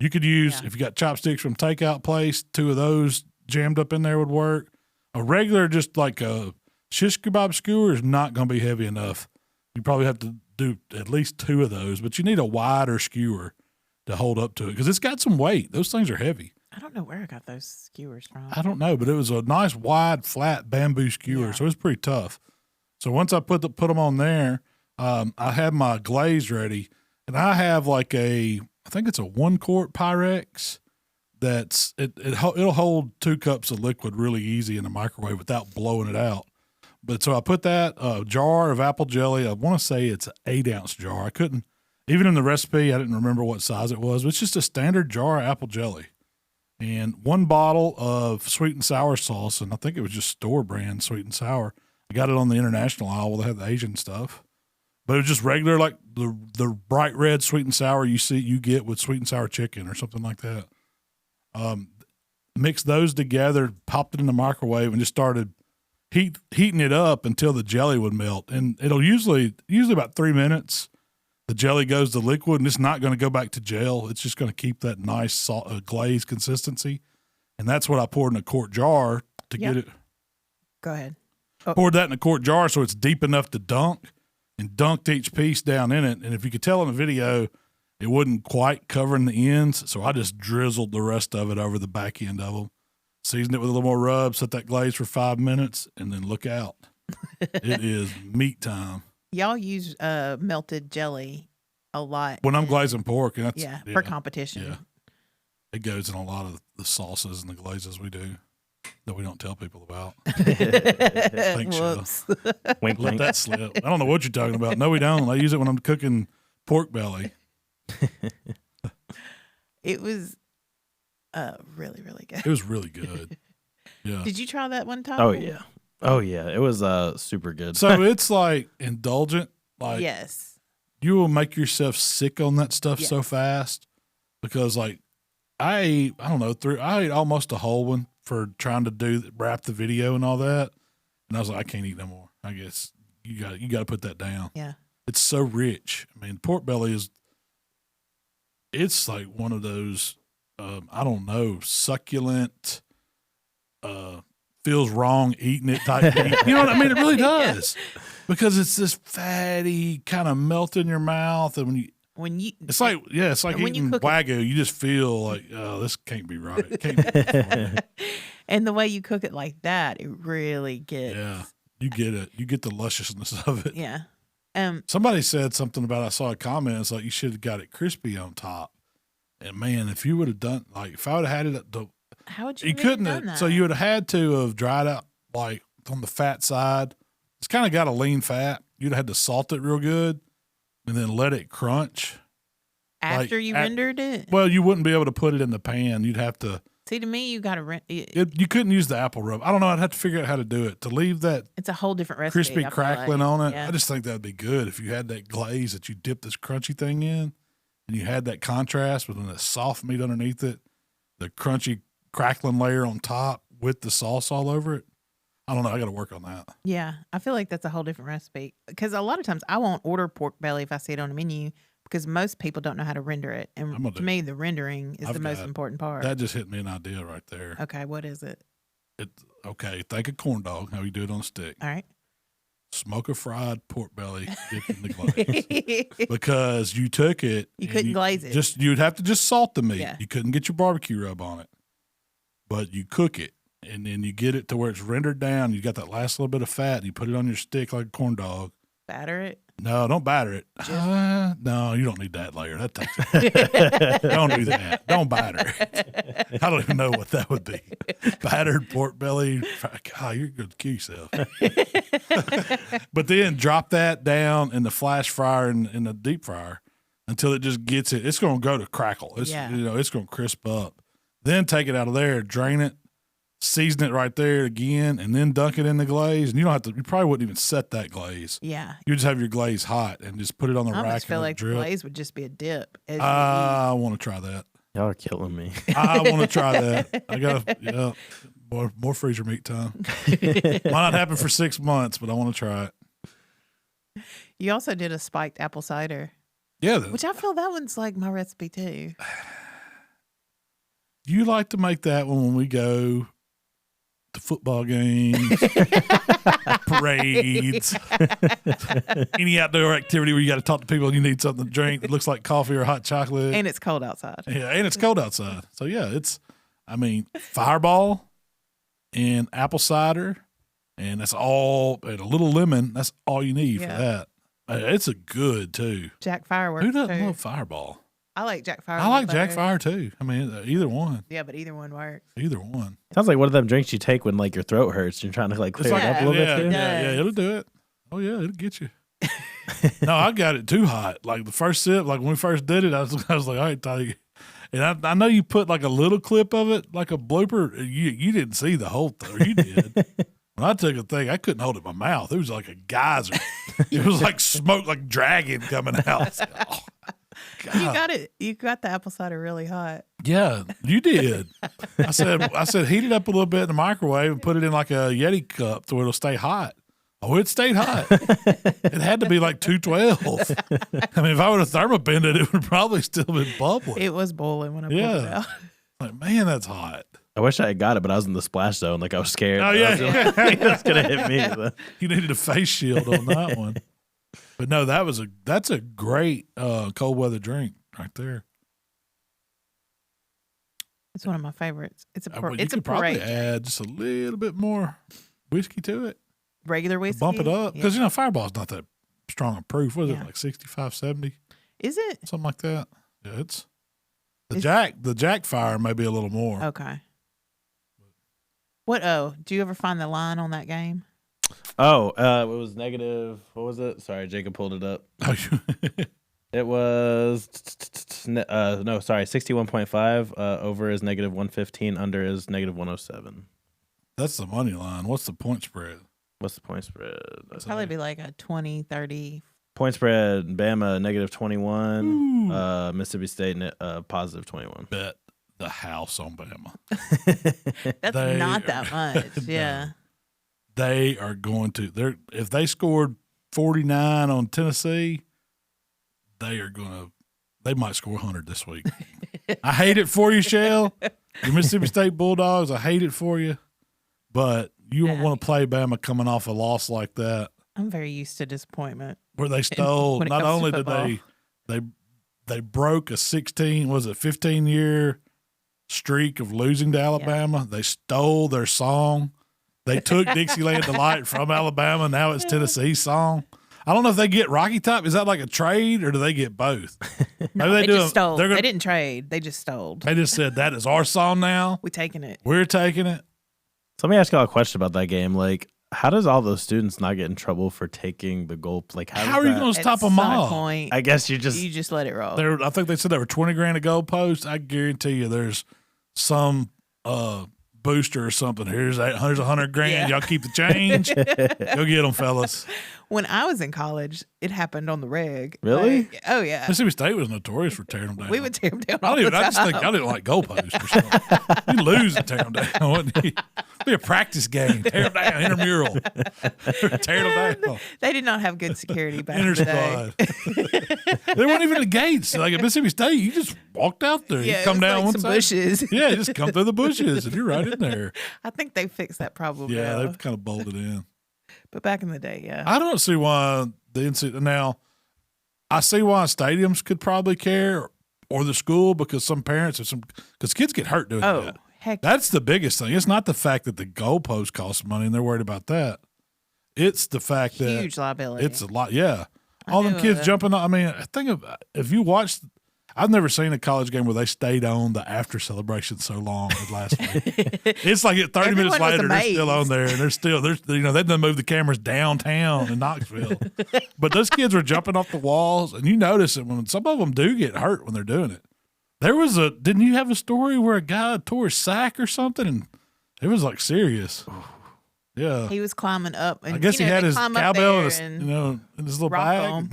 You could use, if you got chopsticks from takeout place, 2 of those jammed up in there would work. A regular, just like a shish kebab skewer is not going to be heavy enough. You probably have to do at least 2 of those, but you need a wider skewer to hold up to it because it's got some weight. Those things are heavy. I don't know where I got those skewers from. I don't know, but it was a nice wide flat bamboo skewer, so it was pretty tough. So once I put them on there, I had my glaze ready, and I have I think it's a 1 quart Pyrex. It'll hold 2 cups of liquid really easy in the microwave without blowing it out. But so I put that jar of apple jelly. I want to say it's an 8-ounce jar. I couldn't, even in the recipe, I didn't remember what size it was. But it's just a standard jar of apple jelly. And 1 bottle of sweet and sour sauce, and I think it was just store brand sweet and sour. I got it on the international aisle where they have the Asian stuff. But it was just regular, like the bright red sweet and sour you get with sweet and sour chicken or something like that. Mixed those together, popped it in the microwave, and just started heating it up until the jelly would melt. And it'll usually about 3 minutes, the jelly goes to liquid, and it's not going to go back to gel. It's just going to keep that nice glaze consistency. And that's what I poured in a quart jar to get it. Go ahead. Poured that in a quart jar so it's deep enough to dunk, and dunked each piece down in it. And if you could tell in the video, it wasn't quite covering the ends, so I just drizzled the rest of it over the back end of them. Seasoned it with a little more rub, set that glaze for 5 minutes, and then look out. It is meat time. Y'all use melted jelly a lot. When I'm glazing pork. And that's, for competition. Yeah. It goes in a lot of the sauces and the glazes we do that we don't tell people about. Thanks, Whoops. Wink, Let wink. that slip. I don't know what you're talking about. No, we don't. I use it when I'm cooking pork belly. It was really, really good. It was really good. Yeah. Did you try that one time? Oh yeah. It was super good. So it's like indulgent. Like yes. You will make yourself sick on that stuff so fast because like I ate almost a whole one for trying to wrap the video and all that. And I was like, I can't eat no more. I guess you got to put that down. Yeah. It's so rich. I mean, pork belly it's like one of those, I don't know, succulent, feels wrong eating it type meat. You know what I mean? It really does. Because it's this fatty kind of melt in your mouth. And it's like eating Wagyu. You just feel like, oh, this can't be right. It can't be and the way you cook it like that, it really gets. Yeah, you get it. You get the lusciousness of it. Yeah. Somebody said something about, I saw a comment, it's like you should have got it crispy on top. And man, if you would have done, like if I would have had it, how would you? You couldn't have. That? So you would have had to have dried out like on the fat side. It's kind of got a lean fat. You'd have had to salt it real good and then let it crunch. After you rendered it? Well, you wouldn't be able to put it in the pan. You'd have to See, to me, you got to rent. You couldn't use the apple rub. I don't know. I'd have to figure out how to do it. To leave that It's a whole different recipe. crispy I feel crackling like. on it, Yeah. I just think that would be good if you had that glaze that you dip this crunchy thing in and you had that contrast with the soft meat underneath it, the crunchy crackling layer on top with the sauce all over it. I don't know. I got to work on that. Yeah, I feel like that's a whole different recipe. Because a lot of times I won't order pork belly if I see it on the menu because most people don't know how to render it. And to me, the rendering is the most important part. That just hit me an idea right there. Okay, what is it? Okay, think of corn dog, how you do it on a stick. All right. Smoke a fried pork belly dipped in the glaze. Because you took it. You couldn't glaze it. You'd have to just salt the meat. Yeah. You couldn't get your barbecue rub on it. But you cook it. And then you get it to where it's rendered down. You got that last little bit of fat. And you put it on your stick like a corn dog. Batter it? No, don't batter it. No, you don't need that layer. That takes it. Don't do that. Don't batter it. I don't even know what that would be. Battered pork belly. God, you're going to kill yourself. But then drop that down in the flash fryer in the deep fryer until it just gets it. It's going to go to crackle. It's going to crisp up. Then take it out of there, drain it, season it right there again, and then dunk it in the glaze. And you don't have to. You probably wouldn't even set that glaze. Yeah. You just have your glaze hot and just put it on the rack. I almost feel and like the drip. glaze would just be a dip. I want to try that. Y'all are killing me. I want to try that. I got more freezer meat time. Might not happen for 6 months, but I want to try it. You also did a spiked apple cider. Yeah. Which I feel that one's like my recipe too. You like to make that one when we go to football games, parades, any outdoor activity where you got to talk to people and you need something to drink that looks like coffee or hot chocolate. And it's cold outside. Yeah, and it's cold outside. So, yeah, Fireball and apple cider, and that's all, and a little lemon. That's all you need for that. It's a good, too. Jack Fireworks. Who doesn't love Fireball? I like Jack Fire. I like Jack Fire, too. I mean, either one. Yeah, but either one works. Either one. Sounds like one of them drinks you take when like your throat hurts. You're trying to like clear it up a little bit too. Yeah, it'll do it. Oh yeah, it'll get you. No, I got it too hot. Like the first sip, like when we first did it, I was like, all right, Ty. And I know you put like a little clip of it, like a blooper. You didn't see the whole thing, or you did. When I took a thing, I couldn't hold it in my mouth. It was like a geyser. It was like smoke, like dragon coming out. Oh, God. You got the apple cider really hot. Yeah, you did. I said, heat it up a little bit in the microwave and put it in like a Yeti cup to where it'll stay hot. Oh, it stayed hot. It had to be like 212. I mean, if I would have thermobent it would probably still been bubbling. It was boiling when I pulled it out. Like, man, that's hot. I wish I had got it, but I was in the splash zone. Like I was scared. Oh, yeah. It's going to hit me. So. You needed a face shield on that one. But no, that's a great cold weather drink right there. It's one of my favorites. It's a You it's a could probably parade. add just a little bit more whiskey to it. Regular whiskey. Bump it up. Because, Yeah. Fireball's not that strong a proof. What is Yeah. it, like 65, 70? Is it? Something like that. Yeah, it's the Jack Fire may be a little more. Okay. Do you ever find the line on that game? Oh, it was negative. What was it? Sorry, Jacob pulled it up. It was 61.5. Over is negative 115. Under is negative 107. That's the money line. What's the point spread? What's the point spread? Probably be like a 20, 30. Point spread: Bama negative 21. Ooh. Mississippi State positive 21. Bet the house on Bama. That's not that much. Yeah. They are going to. If they scored 49 on Tennessee, they might score 100 this week. I hate it for you, Shell. The Mississippi State Bulldogs, I hate it for you. But you don't want to play Bama coming off a loss like that. I'm very used to disappointment. Where they stole, when it not comes to only did they broke a 15-year streak of losing to Alabama, they stole their song. They took Dixieland Delight from Alabama. Now it's Tennessee's song. I don't know if they get Rocky Top. Is that like a trade or do they get both? No, they just stole. They didn't trade. They just stole. They just said that is our song now. We're taking it. We're taking it. So let me ask y'all a question about that game. Like, how does all those students not get in trouble for taking the goal? Like, how are you going to stop them all? Point, I guess you just let it roll. I think they said they were $20,000 a goalpost. I guarantee you, there's some booster or something. Here's $100 grand. Y'all keep the change. Go get them, fellas. When I was in college, it happened on the reg. Really? Like, oh yeah. Mississippi State was notorious for tearing them down. We would tear them down. I just think I didn't like goalposts or something. You lose and tear them down. Wouldn't you? Be a practice game. Tear them down. Intramural. Tear them down. They did not have good security back Inter in the day. squad. There weren't even the gates. Like at Mississippi State, you just walked out there. Yeah, you come down like one some side. bushes. Yeah, just come through the bushes and you're right in there. I think they fixed that problem. Yeah, now. they've kind of bolted in. But back in the day, yeah. I don't see why the NCAA now. I see why stadiums could probably care or the school because some parents because kids get hurt doing Oh, that. heck. That's the biggest thing. It's not the fact that the goalpost costs money and they're worried about that. It's the fact that Huge liability. it's a lot. Yeah, I all them knew kids it. jumping. I mean, think of if you watch. I've never seen a college game where they stayed on the after celebration so long as last week. It's like 30 minutes Everyone was later, they're still on amazed. there, and they've done moved the cameras downtown in Knoxville. But those kids were jumping off the walls, and you notice it when some of them do get hurt when they're doing it. There was didn't you have a story where a guy tore his sack or something, and it was like serious. Yeah. He was climbing up. And, I guess he had they his climb up cowbell there in and his little rock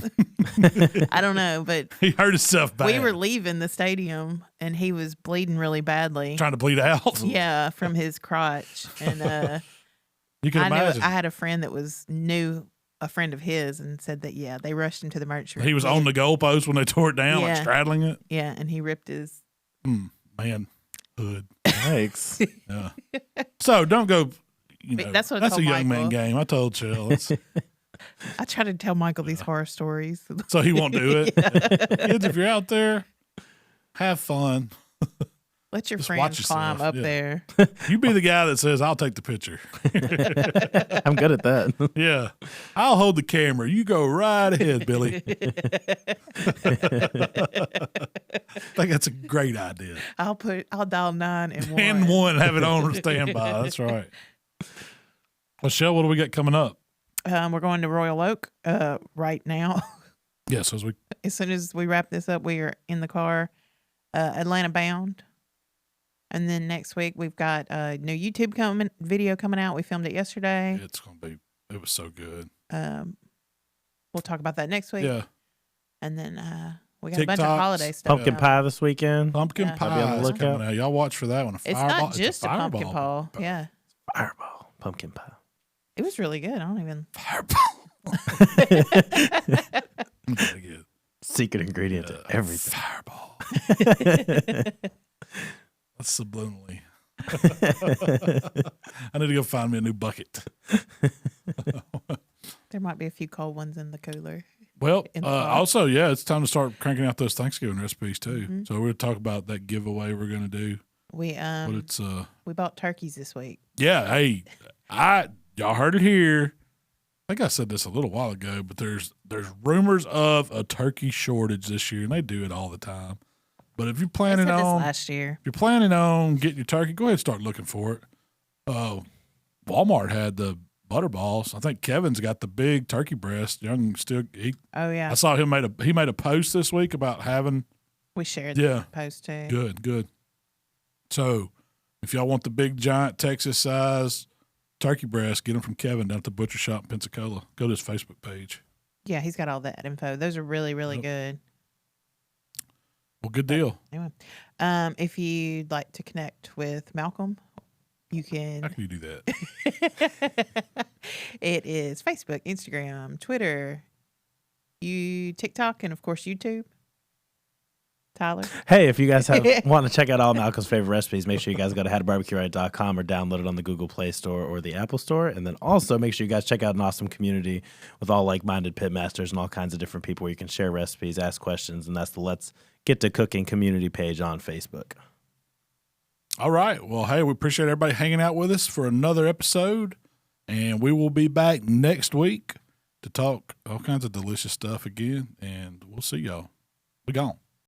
bag. 'em. I don't know, but He hurt himself bad. we were leaving the stadium and he was bleeding really badly. trying to bleed out. Yeah, from his crotch. And You can imagine. I had a friend that knew a friend of his and said that, yeah, they rushed him to the merch room. He was on the goalpost when they tore it down, like Yeah. straddling it. Yeah, and he ripped his. Man, hood. Thanks. Yeah. So don't go. But that's what I that's a told young man Michael. game. I told Chill. I try to tell Michael these horror stories. So he won't do it. Kids, if you're out there, have fun. Let your Just friends watch climb yourself, up yeah. there. You be the guy that says, "I'll take the picture." I'm good at that. Yeah, I'll hold the camera. You go right ahead, Billy. I think that's a great idea. I'll dial 9 and 1. And one, have it on standby. That's right. Well, Shell, what do we got coming up? We're going to Royal Oak right now. Yes, as soon as we wrap this up, we are in the car, Atlanta bound. And then next week we've got a new YouTube video coming out. We filmed it yesterday. it's gonna be. It was so good. We'll talk about that next week. Yeah, And then we got a bunch of TikToks, holiday stuff. Pumpkin out. pie this weekend. pumpkin Yeah. pie. I'll be on the is lookout. coming out. Y'all watch for that one. It's not just a pumpkin fireball. pie. Yeah. Fireball. Pumpkin pie. It was really good. I don't even. Fireball. Gotta get Secret ingredient to everything. Fireball. That's subliminally. I need to go find me a new bucket. There might be a few cold ones in the cooler. Well, In the car. also, yeah, it's time to start cranking out those Thanksgiving recipes too. So we're gonna talk about that giveaway we're gonna do. We But it's we bought turkeys this week. yeah, hey, y'all heard it here. I think I said this a little while ago, but there's rumors of a turkey shortage this year, and they do it all the time. But if you're I planning said this on last year. if you're planning on getting your turkey, go ahead and start looking for it. Walmart had the butterballs. I think Kevin's got the big turkey breast. Young Oh yeah, I saw him made a post this week about having we shared yeah. the post too. good. So if y'all want the big giant Texas size turkey breast, get them from Kevin down at the butcher shop in Pensacola. Go to his Facebook page. Yeah, he's got all that info. Those are really, really good. Well, good deal. Anyway, if you'd like to connect with Malcolm, you How can. can you do that? It is Facebook, Instagram, Twitter, TikTok, and of course YouTube. Tyler. Hey, if you guys want to check out all Malcolm's favorite recipes, make sure you guys go to HowToBBQRight.com or download it on the Google Play Store or the Apple Store. And then also make sure you guys check out an awesome community with all like-minded pitmasters and all kinds of different people where you can share recipes, ask questions, and that's the Let's Get to Cooking community page on Facebook. All right. Well, hey, we appreciate everybody hanging out with us for another episode. And we will be back next week to talk all kinds of delicious stuff again. And we'll see y'all. We gone.